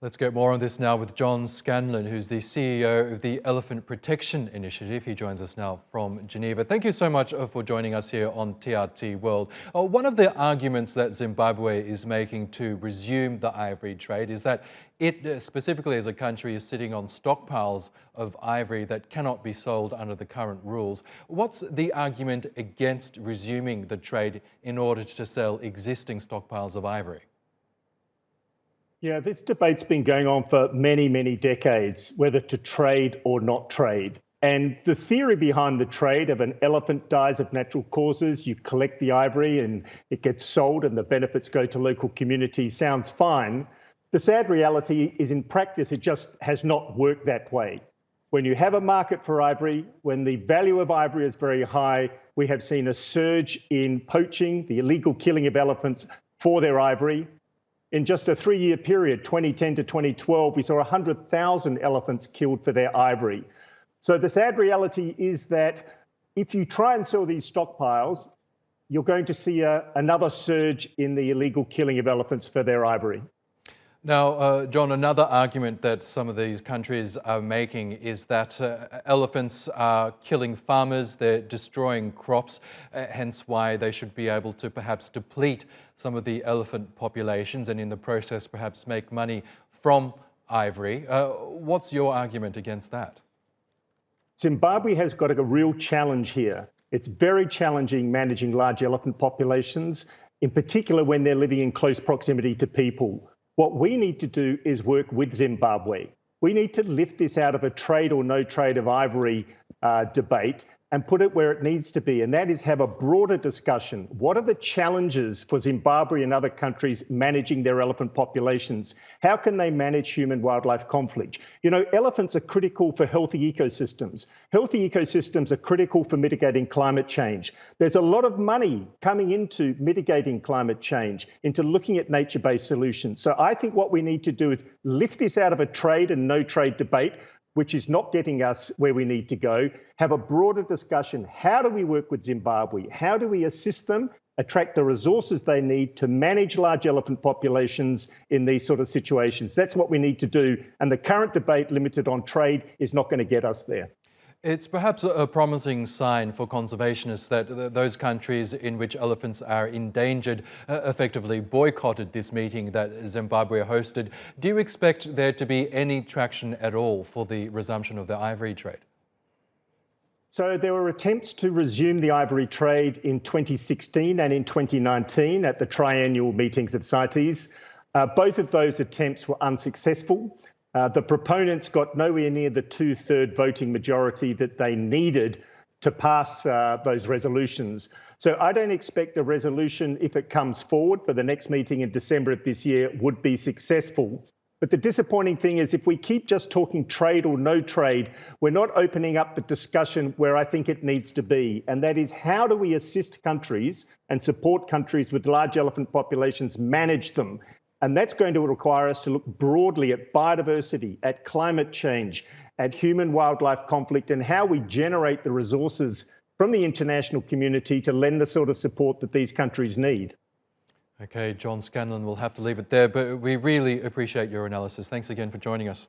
Let's get more on this now with John Scanlon, who's the CEO of the Elephant Protection Initiative. He joins us now from Geneva. Thank you so much for joining us here on TRT World. One of the arguments that Zimbabwe is making to resume the ivory trade is that it, specifically as a country, is sitting on stockpiles of ivory that cannot be sold under the current rules. What's the argument against resuming the trade in order to sell existing stockpiles of ivory? Yeah, this debate's been going on for many, many decades, whether to trade or not trade. And the theory behind the trade of an elephant dies of natural causes, you collect the ivory and it gets sold and the benefits go to local communities sounds fine. The sad reality is in practice, it just has not worked that way. When you have a market for ivory, when the value of ivory is very high, we have seen a surge in poaching, the illegal killing of elephants for their ivory. In just a 3-year period, 2010 to 2012, we saw 100,000 elephants killed for their ivory. So the sad reality is that if you try and sell these stockpiles, you're going to see another surge in the illegal killing of elephants for their ivory. Now, John, another argument that some of these countries are making is that elephants are killing farmers, they're destroying crops, hence why they should be able to perhaps deplete some of the elephant populations and in the process perhaps make money from ivory. What's your argument against that? Zimbabwe has got a real challenge here. It's very challenging managing large elephant populations, in particular when they're living in close proximity to people. What we need to do is work with Zimbabwe. We need to lift this out of a trade or no trade of ivory debate and put it where it needs to be, and that is have a broader discussion. What are the challenges for Zimbabwe and other countries managing their elephant populations? How can they manage human-wildlife conflict? You know, elephants are critical for healthy ecosystems. Healthy ecosystems are critical for mitigating climate change. There's a lot of money coming into mitigating climate change, into looking at nature-based solutions. So I think what we need to do is lift this out of a trade and no trade debate, which is not getting us where we need to go, have a broader discussion. How do we work with Zimbabwe? How do we assist them attract the resources they need to manage large elephant populations in these sort of situations? That's what we need to do. And the current debate limited on trade is not going to get us there. It's perhaps a promising sign for conservationists that those countries in which elephants are endangered effectively boycotted this meeting that Zimbabwe hosted. Do you expect there to be any traction at all for the resumption of the ivory trade? So there were attempts to resume the ivory trade in 2016 and in 2019 at the triennial meetings of CITES. Both of those attempts were unsuccessful. The proponents got nowhere near the 2/3 voting majority that they needed to pass those resolutions. So I don't expect a resolution, if it comes forward for the next meeting in December of this year, would be successful. But the disappointing thing is if we keep just talking trade or no trade, we're not opening up the discussion where I think it needs to be. And that is, how do we assist countries and support countries with large elephant populations, manage them? And that's going to require us to look broadly at biodiversity, at climate change, at human-wildlife conflict, and how we generate the resources from the international community to lend the sort of support that these countries need. Okay, John Scanlon, we'll have to leave it there, but we really appreciate your analysis. Thanks again for joining us.